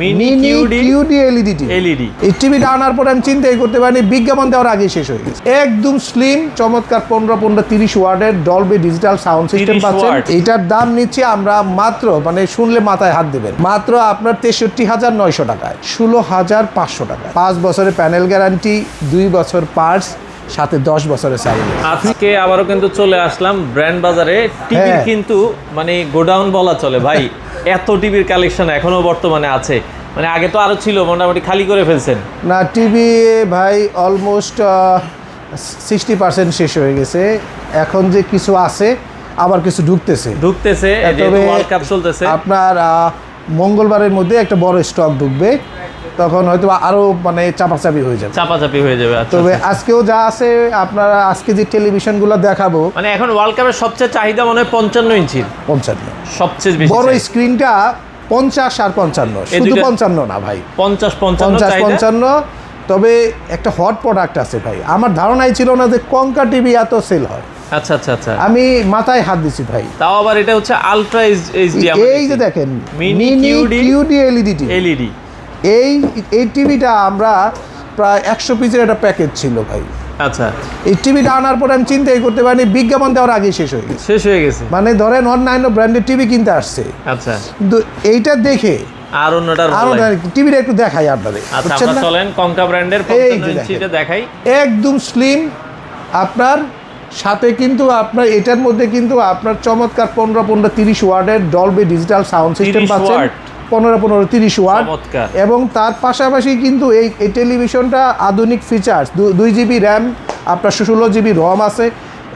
Mini QD LED TV. এই টিভিটা আনার পরে আমি চিন্তাই করতে পারিনি, বিজ্ঞাপন দেওয়ার আগে শেষ হয়ে গেছে। একদম স্লিম চমৎকার 15-30 ওয়াটের ডলবি ডিজিটাল সাউন্ড সিস্টেম পাচ্ছেন। এটার দাম নিচ্ছি আমরা মাত্র, মানে শুনলে মাথায় হাত দেবেন, মাত্র আপনার 63,900 টাকায়, 16,500 টাকা। 5 বছরের প্যানেল গ্যারান্টি, 2 বছর পার্টস, সাথে 10 বছরের সার্ভিস। আজকে আবারও কিন্তু চলে আসলাম ব্র্যান্ড বাজারে। টিভির কিন্তু মানে গোডাউন বলা চলে ভাই, এত টিভির কালেকশন এখনো বর্তমানে আছে। মানে আগে তো আরো ছিল, মোটামুটি খালি করে ফেলছেন না? টিভি ভাই অলমোস্ট 60% শেষ হয়ে গেছে। এখন যে কিছু আছে, আবার কিছু ঢুকতেছে। ওয়ার্ল্ড কাপ চলতেছে। আপনার মঙ্গলবারের মধ্যে একটা বড় স্টক ঢুকবে, তখন হয়তো আরো মানে চাপাচাপি হয়ে যাবে। তবে আজকেও যা আছে, আপনারা আজকে যে টেলিভিশনগুলো দেখাবো, মানে এখন ওয়ার্ল্ড কাপের সবচেয়ে চাহিদা মনে হয় 55 ইঞ্চির। 55 সবচেয়ে বেশি বড় স্ক্রিনটা 50 আর 55, শুধু 55 না ভাই, 50-55। তবে একটা হট প্রোডাক্ট আছে ভাই, আমার ধারণাই ছিল না যে কঙ্কা টিভি এত সেল হয়। আচ্ছা, আমি মাথায় হাত দিছি ভাই। তাও আবার এটা হচ্ছে আলট্রা এইচডি। এই যে দেখেন মিনি কিউডি এলইডি টিভি। এই টিভিটা আমরা প্রায় 100 পিসের একটা প্যাকেজ ছিল ভাই। আচ্ছা, এই টিভিটা আনার পরে আমি চিন্তাই করতে পারিনি, বিজ্ঞাপন দেওয়ার আগে শেষ হয়ে গেছে। মানে ধরেন অন্যান্য ব্র্যান্ডের টিভি কিনতে আসছে। আচ্ছা, কিন্তু এইটা দেখে আর অন্যটার টিভিটা একটু দেখাই আপনাদের। আচ্ছা, আমরা চলেন কঙ্কা ব্র্যান্ডের 55 ইঞ্চিটা দেখাই। একদম স্লিম, আপনার সাথে কিন্তু আপনার এটার মধ্যে কিন্তু আপনার চমৎকার 15-30 ওয়াটের ডলবি ডিজিটাল সাউন্ড সিস্টেম পাচ্ছেন। 15-30 ওয়াট। এবং তার পাশাপাশি কিন্তু এই টেলিভিশনটা আধুনিক ফিচার্স, 2 জিবি র্যাম, আপনার 16 জিবি রম আছে,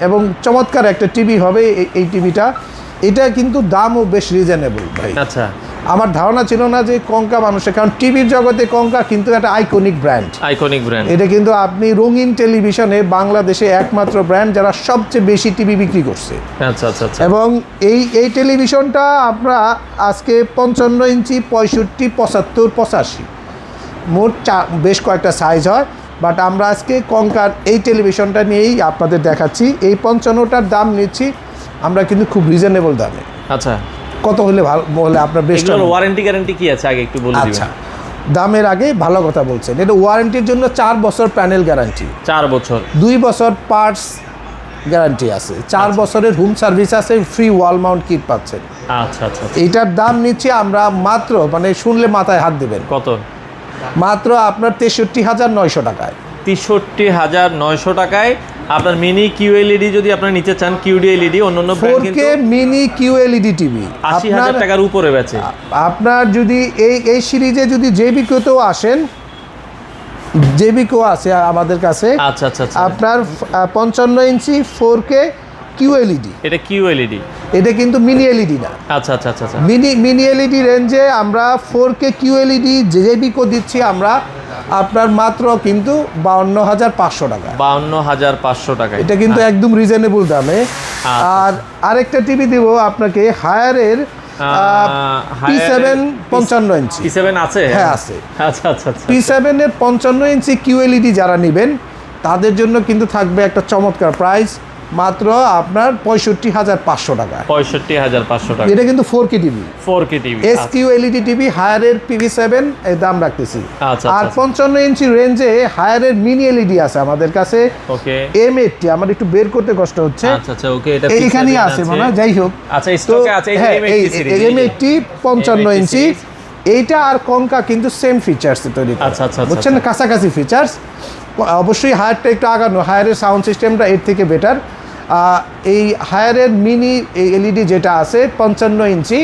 এবং চমৎকার একটা টিভি হবে এই টিভিটা। এটা কিন্তু দামও বেশ রিজনেবল ভাই। আচ্ছা, আমার ধারণা ছিল না যে কঙ্কা মানুষের, কারণ টিভির জগতে কঙ্কা কিন্তু একটা আইকনিক ব্র্যান্ড। এটা কিন্তু আপনি রঙিন টেলিভিশনে বাংলাদেশে একমাত্র ব্র্যান্ড যারা সবচেয়ে বেশি টিভি বিক্রি করছে। আচ্ছা। এবং এই টেলিভিশনটা আমরা আজকে 55 ইঞ্চি, 65, 75, 85 মোট বেশ কয়েকটা সাইজ হয়। বাট আমরা আজকে কঙ্কার এই টেলিভিশনটা নিয়েই আপনাদের দেখাচ্ছি। এই 55টার দাম নিচ্ছি আমরা কিন্তু খুব রিজনেবল দামে। আচ্ছা, কত হলে ভালো হলে আপনার বেস্ট? ওয়ারেন্টি গ্যারান্টি কি আছে আগে একটু বলে দিবেন। আচ্ছা, দামের আগে ভালো কথা বলছেন। এটা ওয়ারেন্টির জন্য 4 বছর প্যানেল গ্যারান্টি, 4 বছর, 2 বছর পার্টস গ্যারান্টি আছে, 4 বছরের হোম সার্ভিস আছে, ফ্রি ওয়াল মাউন্ট কিট পাচ্ছেন। আচ্ছা। এইটার দাম নিচ্ছি আমরা মাত্র, মানে শুনলে মাথায় হাত দেবেন, কত? মাত্র আপনার 63,900 টাকায়। 63,900 টাকায় আপনার মিনি কিউএলইডি যদি আপনারা নিতে চান, কিউডি এলইডি অন্যান্য ব্র্যান্ড কিন্তু 4K মিনি কিউএলইডি টিভি 80,000 টাকার উপরে বেচে। আপনার যদি এই সিরিজে যদি জেবিকোতেও আসেন, জেবিকো আছে আমাদের কাছে। আচ্ছা। আপনার 55 ইঞ্চি 4K কিউএলইডি। এটা কিউএলইডি, এটা কিন্তু মিনি এলইডি না। আচ্ছা। মিনি এলইডি রেঞ্জে আমরা 4K কিউএলইডি জেবিকো দিচ্ছি আমরা আপনার মাত্র কিন্তু 52,500 টাকা। 52,500 টাকা, এটা কিন্তু একদম রিজনেবল দামে। আর আরেকটা টিভি দিব আপনাকে, হায়ারের P7 55 ইঞ্চি। P7 আছে? হ্যাঁ আছে। আচ্ছা। P7 এর 55 ইঞ্চি কিউএলইডি যারা নেবেন তাদের জন্য কিন্তু থাকবে একটা চমৎকার প্রাইস, মাত্র আপনার 65,500 টাকা। 65,500 টাকা। এটা কিন্তু 4K TV, SQLED TV হায়ারের P7 এর দাম রাখতেছি। আর 55 ইঞ্চি রেঞ্জে হায়ারের মিনি এলইডি আছে আমাদের কাছে। ওকে, M80 আমার একটু বের করতে কষ্ট হচ্ছে। আচ্ছা, ওকে, এটা এইখানেই আছে মনে হয়, যাই হোক। আচ্ছা, স্টকে আছে M80 55 ইঞ্চি। এইটা আর কঙ্কা কিন্তু সেম ফিচার্স তৈরি করে। আচ্ছা, বুঝছেন, কাছাকাছি ফিচার্স। অবশ্যই হায়ারটা একটু আগানো, হায়ারের সাউন্ড সিস্টেমটা এর থেকে বেটার। এই হায়ারের মিনি এলইডি যেটা আছে 55 ইঞ্চি,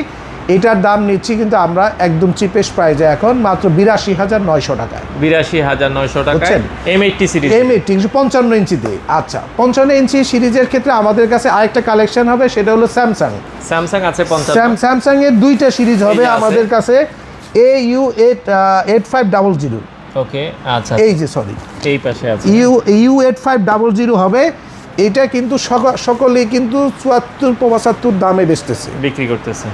এটার দাম নিচ্ছি কিন্তু আমরা একদম চিপেস্ট প্রাইজে এখন মাত্র 82,900 টাকায়। 82,900 টাকায় M80 সিরিজ, M80 55 ইঞ্চিতে। আচ্ছা, 55 ইঞ্চি সিরিজের ক্ষেত্রে আমাদের কাছে আরেকটা কালেকশন হবে, সেটা হলো স্যামসাং আছে 55। স্যামসাং এর 2টা সিরিজ হবে আমাদের কাছে, AU8500। ওকে, আচ্ছা, এই যে সরি এই পাশে আছে AU8500 হবে। এটা কিন্তু সকলেই কিন্তু 74-75 দামে বিক্রি করতেছে।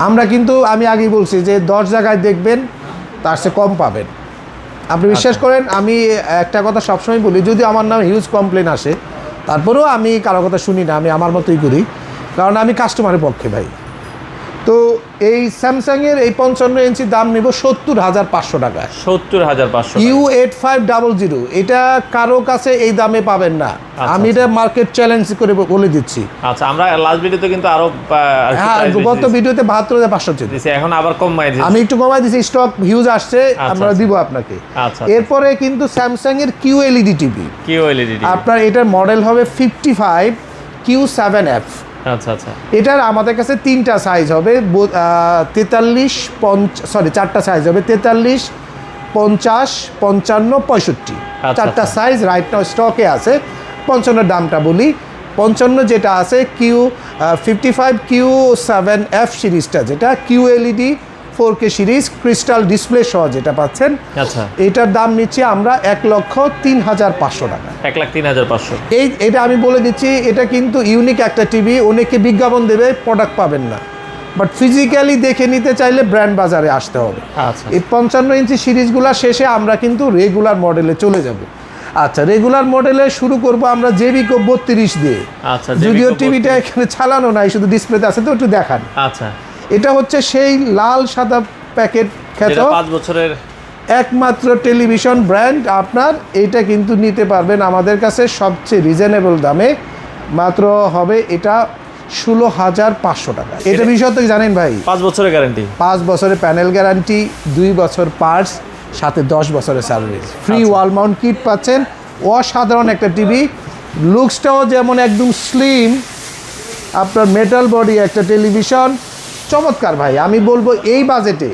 আমরা কিন্তু, আমি আগেই বলছি যে 10 জায়গায় দেখবেন তার চেয়ে কম পাবেন। আপনি বিশ্বাস করেন, আমি একটা কথা সবসময় বলি, যদি আমার নাম হিউজ কমপ্লেন আসে, তারপরেও আমি কারো কথা শুনি না, আমি আমার মতোই করি, কারণ আমি কাস্টমারের পক্ষে ভাই। তো এই স্যামসাংয়ের এই 55 ইঞ্চি দাম নেব 70,500 টাকা। 70,500 U8500, এটা কারো কাছে এই দামে পাবেন না। আমি এটা মার্কেট চ্যালেঞ্জ করে বলে দিচ্ছি। আচ্ছা, আমরা লাস্ট ভিডিওতে কিন্তু আরো হ্যাঁ, গত ভিডিওতে 72,500 ছিল, এখন আবার কমাই দিয়েছি। আমি একটু কমাই দিয়েছি, স্টক হিউজ আসছে, আমরা দিব আপনাকে। আচ্ছা, এরপরে কিন্তু স্যামসাং এর QLED টিভি, আপনার এটার মডেল হবে 55 Q7F। আচ্ছা আচ্ছা, এটার আমাদের কাছে তিনটা সাইজ হবে, 4টা সাইজ হবে, 43, 50, 55, 65। চারটা সাইজ রাইট নাও স্টকে আছে। 55 দামটা বলি, 55 যেটা আছে Q55 Q7F সিরিজটা, যেটা QLED 4K series crystal display সহ যেটা পাচ্ছেন। আচ্ছা, এটার দাম নিচ্ছি আমরা 1,03,500 টাকা। 1,03,500। এটা আমি বলে দিচ্ছি, এটা কিন্তু ইউনিক একটা টিভি। অনেকে বিজ্ঞাপন দেবে, প্রোডাক্ট পাবেন না, বাট ফিজিক্যালি দেখে নিতে চাইলে ব্র্যান্ড বাজারে আসতে হবে। আচ্ছা, এই 55 ইঞ্চি সিরিজগুলো শেষে আমরা কিন্তু রেগুলার মডেলে চলে যাব। আচ্ছা, রেগুলার মডেলে শুরু করব আমরা জেবিকো 32 দিয়ে। আচ্ছা, যদিও টিভিটা এখানে চালানো নাই, শুধু ডিসপ্লেতে আছে, তো একটু দেখান। আচ্ছা, এটা হচ্ছে সেই লাল সাদা প্যাকেট খ্যাত 5 বছরের একমাত্র টেলিভিশন ব্র্যান্ড। আপনার এইটা কিন্তু নিতে পারবেন আমাদের কাছে সবচেয়ে রিজনেবল দামে, মাত্র হবে এটা 16,500 টাকা। এটা বিষয় তো জানেন ভাই, 5 বছরের গ্যারান্টি, 5 বছরের প্যানেল গ্যারান্টি, 2 বছর পার্টস, সাথে 10 বছরের service, free wall mount kit পাচ্ছেন। অসাধারণ একটা টিভি, লুকসটাও যেমন একদম স্লিম, আপনার মেটাল বডি একটা টেলিভিশন, চমৎকার ভাই। আমি বলবো এই বাজেটে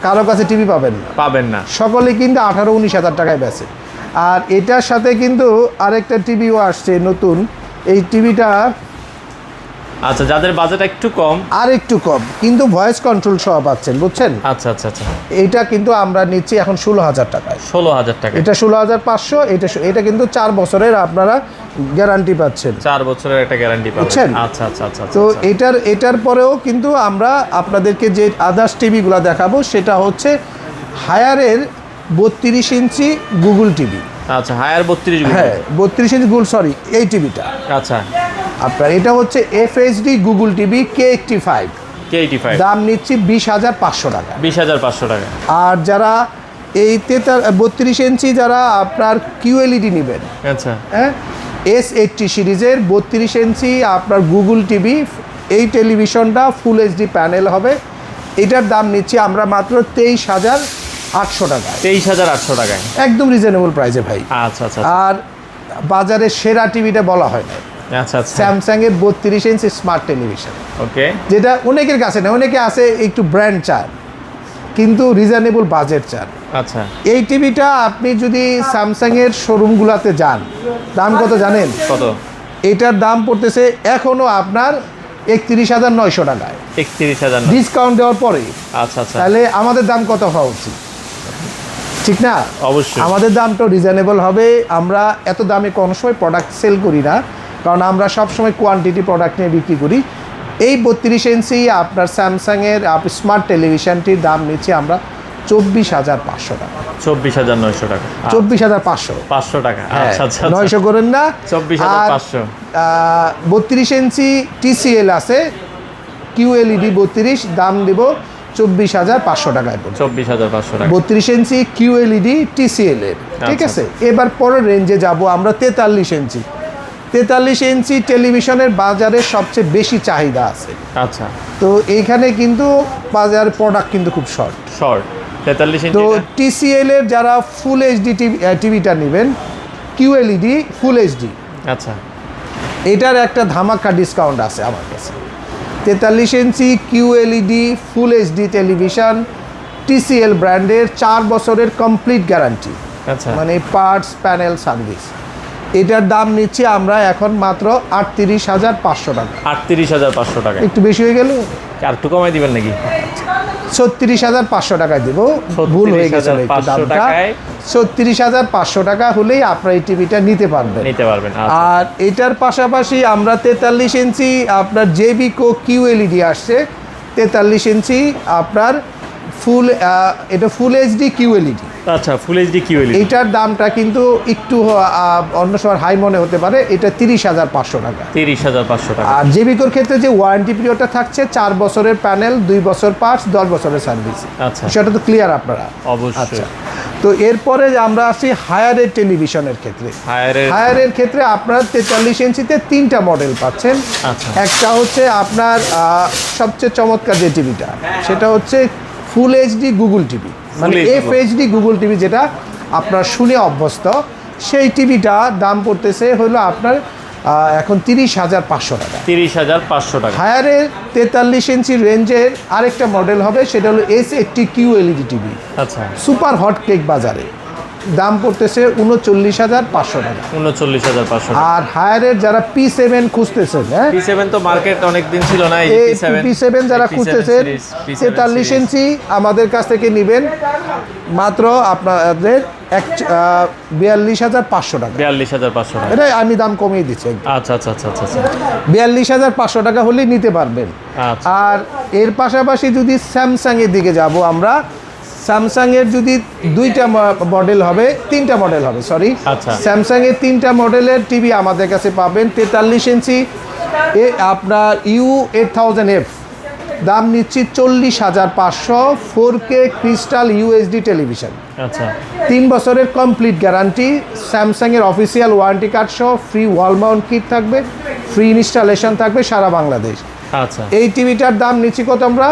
কারো কাছে টিভি পাবেন না, সকলে কিন্তু 18-19 হাজার টাকায় বেচে। আর এটার সাথে কিন্তু আরেকটা টিভিও আসছে নতুন, এই টিভিটা আচ্ছা, যাদের বাজেট একটু কম, আর একটু কম, কিন্তু ভয়েস কন্ট্রোল সহ পাচ্ছেন, বুঝছেন? আচ্ছা আচ্ছা আচ্ছা, এইটা কিন্তু আমরা নিচ্ছি এখন 16,000 টাকায়। 16,000 টাকা, এটা 16,500। এটা কিন্তু 4 বছরের আপনারা গ্যারান্টি পাচ্ছেন, 4 বছরের একটা গ্যারান্টি বুঝছেন? পাচ্ছেন। আচ্ছা আচ্ছা আচ্ছা, তো এটার পরেও কিন্তু আমরা আপনাদেরকে যে আদার্স টিভিগুলো দেখাবো সেটা হচ্ছে হায়ারের 32 ইঞ্চি গুগল টিভি। আচ্ছা, হায়ার 32, হ্যাঁ 32 ইঞ্চি গুগল, সরি এই টিভিটা আচ্ছা, আপনার এটা হচ্ছে FHD গুগল টিভি K85, দাম নিচ্ছি 20,500 টাকা। 20,500 টাকা। আর যারা এই 32 ইঞ্চি যারা আপনার QLED নেবেন, আচ্ছা, হ্যাঁ S80 সিরিজের 32 ইঞ্চি আপনার গুগল টিভি, এই টেলিভিশনটা ফুল HD প্যানেল হবে। এটার দাম নিচ্ছি আমরা মাত্র 23,800 টাকায়। 23,800 টাকায়, একদম রিজনেবল প্রাইসে ভাই। আচ্ছা আচ্ছা, আর বাজারের সেরা টিভিটা বলা হয় না, আচ্ছা আচ্ছা, স্যামসাং এর 32 ইঞ্চি স্মার্ট টেলিভিশন, ওকে, যেটা অনেকের কাছে না, অনেকে আছে একটু ব্র্যান্ড চান কিন্তু রিজনেবল বাজেট চান। আচ্ছা, এই টিভিটা আপনি যদি স্যামসাং এর শোরুমগুলোতে যান, দাম কত জানেন? কত? এটার দাম পড়তেছে এখনো আপনার 31,900 টাকায়, 31,000, ডিসকাউন্ট দেওয়ার পরে। আচ্ছা আচ্ছা, তাহলে আমাদের দাম কত হওয়া উচিত, ঠিক না? অবশ্যই আমাদের দামটাও রিজনেবল হবে। আমরা এত দামে কোনো সময় প্রোডাক্ট সেল করি না, কারণ আমরা সবসময় কোয়ান্টিটি প্রোডাক্ট নিয়ে বিক্রি করি। এই 32 ইঞ্চি আপনার স্যামসাংয়ের স্মার্ট টেলিভিশনটির দাম নিচ্ছি আমরা 24,500 টাকা। 24,900 টাকা, 24,500 টাকা। হ্যাঁ, আচ্ছা আচ্ছা, 900 করেন না। 24,500। 32 ইঞ্চি TCL আছে QLED 32, দাম দেব 24,500 টাকায় পড়বে। 24,500 টাকা, 32 ইঞ্চি QLED TCL এর, ঠিক আচ্ছা। আছে। এবার পরের রেঞ্জে যাব আমরা 43 ইঞ্চি। 43 ইঞ্চি টেলিভিশনের বাজারে সবচেয়ে বেশি চাহিদা আছে। আচ্ছা, তো এইখানে কিন্তু বাজার প্রোডাক্ট কিন্তু খুব শর্ট। 43 তো ইঞ্চি, TCL এর যারা ফুল HD টিভিটা নেবেন, QLED ফুল HD, আচ্ছা, এটার একটা ধামাকা ডিসকাউন্ট আছে আমার কাছে। 43 ইঞ্চি QLED ফুল HD টেলিভিশন, TCL ব্র্যান্ডের, 4 বছরের কমপ্লিট গ্যারান্টি, আচ্ছা, মানে পার্টস প্যানেল সার্ভিস। এটার দাম নিচ্ছি আমরা এখন মাত্র 38,500 টাকা। 38,500 টাকা, একটু বেশি হয়ে গেল, আর একটু কমাই দিবেন নাকি? 36,500 টাকায় দেবো, ভুল হয়ে গেছে একটু 36,500 দামটা। 36,500 টাকা হলেই আপনার এই টিভিটা নিতে পারবেন। আচ্ছা। আর এটার পাশাপাশি আমরা 43 ইঞ্চি আপনার জেবিকো QLED আসছে, 43 ইঞ্চি আপনার এটা ফুল এইচডি কিউএলইডি। আচ্ছা, ফুল এইচডি কিউএলইডি। এইটার দামটা কিন্তু একটু অন্য সময় হাই মনে হতে পারে, এটা 30,500 টাকা। 30,500 টাকা। আর জেবিকোর ক্ষেত্রে যে ওয়ারেন্টি পিরিয়ডটা থাকছে 4 বছরের প্যানেল, 2 বছর পার্টস, 10 বছরের সার্ভিস। আচ্ছা, সেটা তো ক্লিয়ার আপনারা? অবশ্যই। আচ্ছা, তো এরপরে আমরা আসি হায়ারের টেলিভিশনের ক্ষেত্রে। হায়ারের ক্ষেত্রে আপনার 43 ইঞ্চিতে 3টা মডেল পাচ্ছেন। আচ্ছা। একটা হচ্ছে আপনার সবচেয়ে চমৎকার যে টিভিটা, সেটা হচ্ছে ফুল এইচডি গুগল টিভি, মানে এফএইচডি গুগল টিভি, যেটা আপনার শুনে অভ্যস্ত। সেই টিভিটা দাম পড়তেছে হলো আপনার এখন 30,500 টাকা। 30,500 টাকা। হায়ারের 43 ইঞ্চি রেঞ্জের আরেকটা মডেল হবে, সেটা হলো S80 QLED টিভি। আচ্ছা, সুপার হট কেক বাজারে দাম পড়তেছে 39,500 টাকা। 39,500 টাকা। আর হায়ারের যারা P7 খুঁজতেছেন, হ্যাঁ P7 তো মার্কেট অনেক দিন ছিল না। এই P7 যারা খুঁজতেছেন 43 ইঞ্চি আমাদের কাছ থেকে নেবেন মাত্র আপনাদের 42,500 টাকা। 42,500 টাকা। এটা আমি দাম কমিয়ে দিচ্ছি। আচ্ছা আচ্ছা আচ্ছা আচ্ছা। 42,500 টাকা হলেই নিতে পারবেন। আচ্ছা। আর এর পাশাপাশি যদি স্যামসাং এর দিকে যাব আমরা, স্যামসাং এর যদি 2টা মডেল হবে, 3টা মডেল হবে, সরি। আচ্ছা। স্যামসাং এর 3টা মডেলের টিভি আমাদের কাছে পাবেন। 43 ইঞ্চি আপনার U8000F, দাম নিচ্ছি 40,500। 4K crystal USD television. আচ্ছা। 3 বছরের কমপ্লিট গ্যারান্টি, স্যামসাং এর অফিসিয়াল ওয়ারেন্টি কার্ড সহ ফ্রি ওয়াল মাউন্ট কিট থাকবে, ফ্রি ইনস্টলেশন থাকবে সারা বাংলাদেশ। আচ্ছা। এই টিভিটার দাম নিচ্ছি কত আমরা?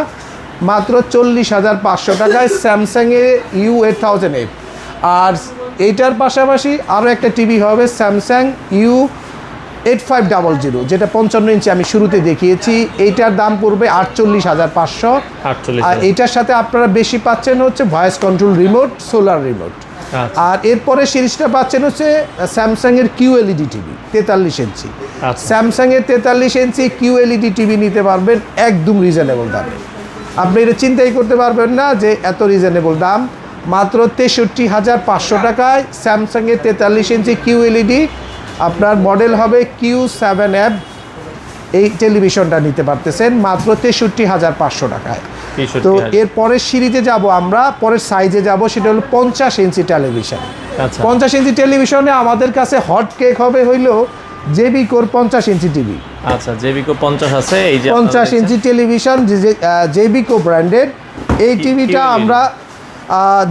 মাত্র 40,500 টাকায় স্যামসাং এর U8000F। আর এইটার পাশাপাশি আরও একটা টিভি হবে স্যামসাং U8500, যেটা 55 ইঞ্চি আমি শুরুতে দেখিয়েছি। এইটার দাম পড়বে 48,500। আর এইটার সাথে আপনারা বেশি পাচ্ছেন হচ্ছে voice control remote, solar remote. আর এরপরে সিরিজটা পাচ্ছেন হচ্ছে স্যামসাং এর কিউএলইডি টিভি 43 ইঞ্চি। স্যামসাং এর 43 ইঞ্চি কিউএলইডি টিভি নিতে পারবেন একদম রিজনেবল দামে। আপনি এটা চিন্তাই করতে পারবেন না যে এত রিজনেবল দাম। মাত্র 63,500 টাকায় স্যামসাং এর 43 ইঞ্চি কিউএলইডি, আপনার মডেল হবে Q7F, এই টেলিভিশনটা নিতে পারতেছেন মাত্র 63,500 টাকায়। তো এর পরের সিরিজে যাব আমরা, পরের সাইজে যাব, সেটা হলো 50 ইঞ্চি টেলিভিশন। 50 ইঞ্চি টেলিভিশনে আমাদের কাছে হট কেক হবে হইলো জেবিকোর 50 ইঞ্চি টিভি। আচ্ছা, জেবিকো 50 আছে। এই যে 50 ইঞ্চি টেলিভিশন জেবিকো ব্র্যান্ডের এই টিভিটা আমরা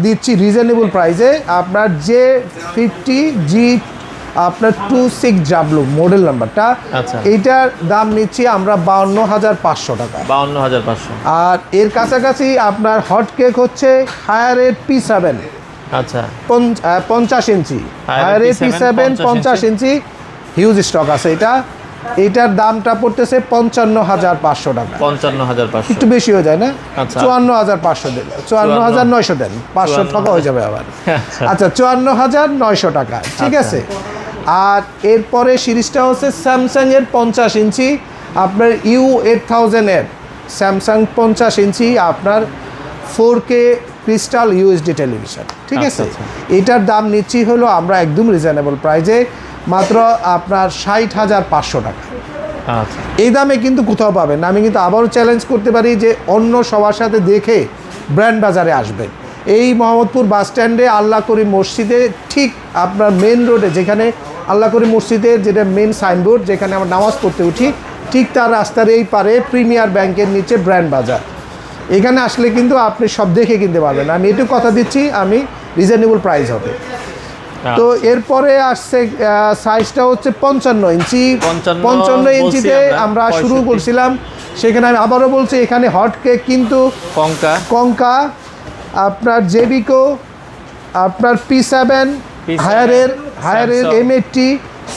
দিচ্ছি রিজনেবল প্রাইসে। আপনার J50G আপনার 26W মডেল নাম্বারটা, এইটার দাম নিচ্ছি আমরা 52,500 টাকা। 52,500। আর এর কাছাকাছি আপনার হট কেক হচ্ছে হায়ারের P7। আচ্ছা, 50 ইঞ্চি হায়ারের P7 50 ইঞ্চি হিউজ স্টক আছে। এটার দামটা পড়তেছে 55,500 টাকা। 55,500 একটু বেশি হয়ে যায় না? 54,500 দেন, 54,900 দেন, 500 টাকা হয়ে যাবে আবার। আচ্ছা, 54,900 টাকা, ঠিক আছে। আর এরপরে সিরিজটা হচ্ছে স্যামসাং এর 50 ইঞ্চি আপনার U8000F, স্যামসাং 50 ইঞ্চি আপনার 4K ক্রিস্টাল ইউএসডি টেলিভিশন, ঠিক আছে। এটার দাম নিচ্ছি হলো আমরা একদম রিজনেবল প্রাইসে, মাত্র আপনার 60,500 টাকা। এই দামে কিন্তু কোথাও পাবেন না। আমি কিন্তু আবারও চ্যালেঞ্জ করতে পারি যে অন্য সবার সাথে দেখে ব্র্যান্ড বাজারে আসবেন। এই মোহাম্মদপুর বাস স্ট্যান্ডে আল্লাহ করিম মসজিদে ঠিক আপনার মেন রোডে, যেখানে আল্লাহ করিম মসজিদের যেটা মেন সাইনবোর্ড, যেখানে আমরা নামাজ পড়তে উঠি, ঠিক তার রাস্তার এই পারে প্রিমিয়ার ব্যাংকের নিচে ব্র্যান্ড বাজার। এখানে আসলে কিন্তু আপনি সব দেখে কিনতে পারবেন। আমি এটুকু কথা দিচ্ছি, আমি রিজনেবল প্রাইস হবে। তো এরপরে আসছে সাইজটা হচ্ছে 55 ইঞ্চি। 55 ইঞ্চিতে আমরা শুরু করছিলাম, সেখানে আমি আবারও বলছি এখানে হট কেক কিন্তু কঙ্কা আপনার জেবিকো, আপনার P7, হায়ারের M80,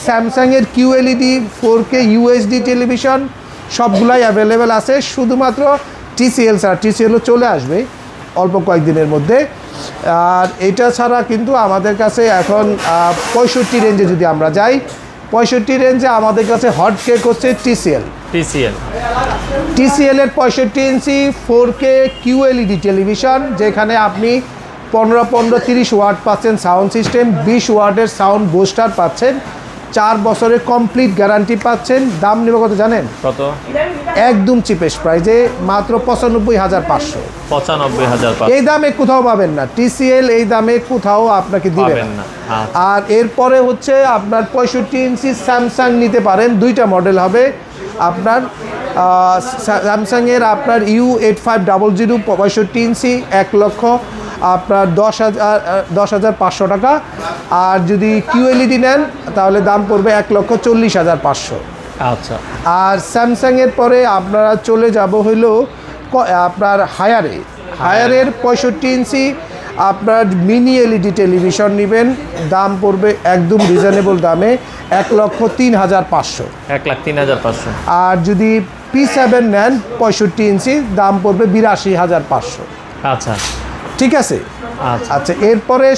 স্যামসাংয়ের কিউএলইডি 4K ইউএসডি টেলিভিশন সবগুলাই অ্যাভেলেবেল আছে। শুধুমাত্র TCL ছাড়া, TCLও চলে আসবে অল্প কয়েকদিনের মধ্যে। আর এটা ছাড়া কিন্তু আমাদের কাছে এখন 65 রেঞ্জে যদি আমরা যাই, 65 রেঞ্জে আমাদের কাছে হট কেক হচ্ছে TCL এর 65 ইঞ্চি 4K কিউএলইডি টেলিভিশন, যেখানে আপনি 15-30 ওয়াট পাচ্ছেন সাউন্ড সিস্টেম, 20 ওয়াটের সাউন্ড বুস্টার পাচ্ছেন। 4 বছরের কমপ্লিট গ্যারান্টি পাচ্ছেন। দাম নেবে কত জানেন? কত? একদম চিপেস্ট প্রাইজে মাত্র 95,500। 95,500। এই দামে কোথাও পাবেন না, TCL এই দামে কোথাও আপনাকে দিবে পাবেন না। না। আচ্ছা। আর এরপরে হচ্ছে আপনার 65 ইঞ্চি স্যামসাং নিতে পারেন, দুইটা মডেল হবে আপনার। স্যামসাংয়ের আপনার U8500 65 ইঞ্চি 1,00,000 আপনার 10,500 টাকা। আর যদি QLED নেন তাহলে দাম পড়বে 1,40,500। আচ্ছা। আর স্যামসাংয়ের পরে আপনারা চলে যাব হইলো আপনার হায়ারের 65 ইঞ্চি আপনার মিনি LED টেলিভিশন নেবেন, দাম পড়বে একদম রিজনেবল দামে 1,03,500। 1,03,500। আর যদি P7 নেন 65 ইঞ্চি দাম পড়বে 82,500। আচ্ছা ঠিক আছে। আচ্ছা। আচ্ছা, এরপরে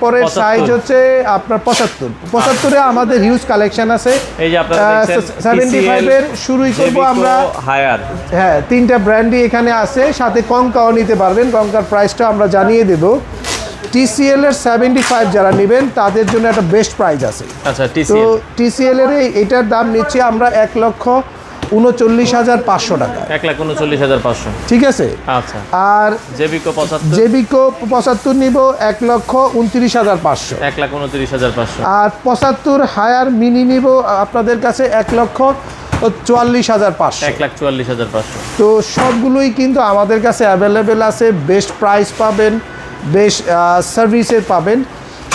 পরের 75 সাইজ হচ্ছে আপনার 75 আমাদের হিউজ কালেকশন আছে। এই যে আপনারা দেখছেন 75 এর শুরুই করব আমরা। হায়ার, হ্যাঁ, 3টা ব্র্যান্ডই এখানে আছে, সাথে কঙ্কাও নিতে পারবেন। কঙ্কার প্রাইসটা আমরা জানিয়ে দেব। TCL এর 75 যারা নেবেন তাদের জন্য একটা বেস্ট প্রাইস আছে। আচ্ছা। তো TCL এর এটার দাম নিচ্ছি আমরা 1,39,500 টাকা। 1,39,500। ঠিক আছে। আচ্ছা। আর জেবিকো 75? জেবিকো 75 নিব 1,29,500। 1,29,500। আর 75 হায়ার মিনি নিব আপনাদের কাছে 1,44,500। 1,44,500। তো সবগুলোই কিন্তু আমাদের কাছে অ্যাভেলেবেল আছে, বেস্ট প্রাইস পাবেন, বেস্ট সার্ভিসের পাবেন।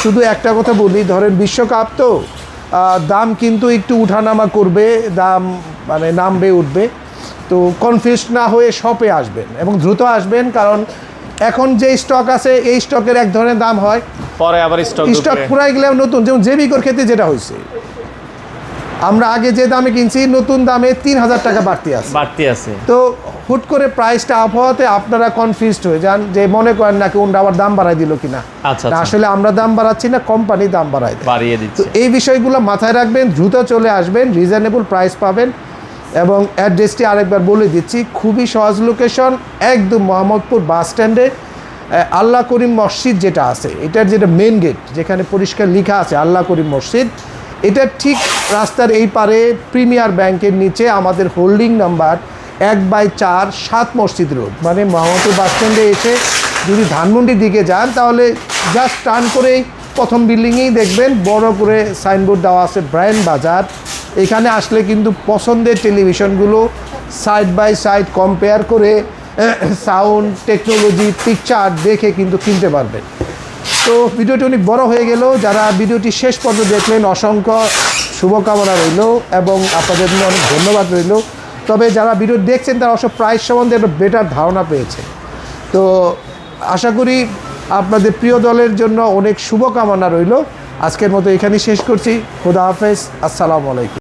শুধু একটা কথা বলি, ধরেন বিশ্বকাপ তো দাম কিন্তু একটু উঠানামা করবে, দাম মানে নামবে উঠবে। তো কনফিউজ না হয়ে শপে আসবেন এবং দ্রুত আসবেন, কারণ এখন যে স্টক আছে এই স্টকের এক ধরনের দাম হয়, পরে আবার স্টক পুরাই গেলে নতুন। যেমন জেবিকোর ক্ষেত্রে যেটা হয়েছে, আমরা আগে যে দামে কিনছি নতুন দামে 3,000 টাকা বাড়তি আছে। তো হুট করে প্রাইসটা আপ হওয়াতে আপনারা কনফিউজড হয়ে যান, যে মনে করেন না কোনটা আবার দাম বাড়াই দিল কিনা। আচ্ছা। আসলে আমরা দাম বাড়াচ্ছি না, কোম্পানি দাম বাড়িয়ে তো দিচ্ছে। এই বিষয়গুলো মাথায় রাখবেন, দ্রুত চলে আসবেন, রিজনেবল প্রাইস পাবেন। এবং অ্যাড্রেসটি আরেকবার বলে দিচ্ছি, খুবই সহজ লোকেশন, একদম মোহাম্মদপুর বাস স্ট্যান্ডে আল্লাহ করিম মসজিদ যেটা আছে, এটার যেটা মেন গেট, যেখানে পরিষ্কার লেখা আছে আল্লাহ করিম মসজিদ, এটা ঠিক রাস্তার এই পারে প্রিমিয়ার ব্যাংকের নিচে আমাদের হোল্ডিং নাম্বার 1/4 7 মসজিদ রোড। মানে মোহাম্মদপুর বাস স্ট্যান্ডে এসে যদি ধানমন্ডির দিকে যান তাহলে জাস্ট টার্ন করেই প্রথম বিল্ডিংয়েই দেখবেন বড় করে সাইনবোর্ড দেওয়া আছে ব্র্যান্ড বাজার। এখানে আসলে কিন্তু পছন্দের টেলিভিশনগুলো সাইড বাই সাইড কম্পেয়ার করে সাউন্ড, টেকনোলজি, পিকচার দেখে কিন্তু কিনতে পারবেন। তো ভিডিওটি অনেক বড় হয়ে গেল, যারা ভিডিওটি শেষ পর্যন্ত দেখলেন অসংখ্য শুভকামনা রইল এবং আপনাদের জন্য অনেক ধন্যবাদ রইল। তবে যারা ভিডিও দেখছেন তারা অবশ্য প্রাইস সম্বন্ধে একটা বেটার ধারণা পেয়েছে। তো আশা করি আপনাদের প্রিয় দলের জন্য অনেক শুভকামনা রইল। আজকের মতো এখানেই শেষ করছি। খোদা হাফেজ, আসসালামু আলাইকুম।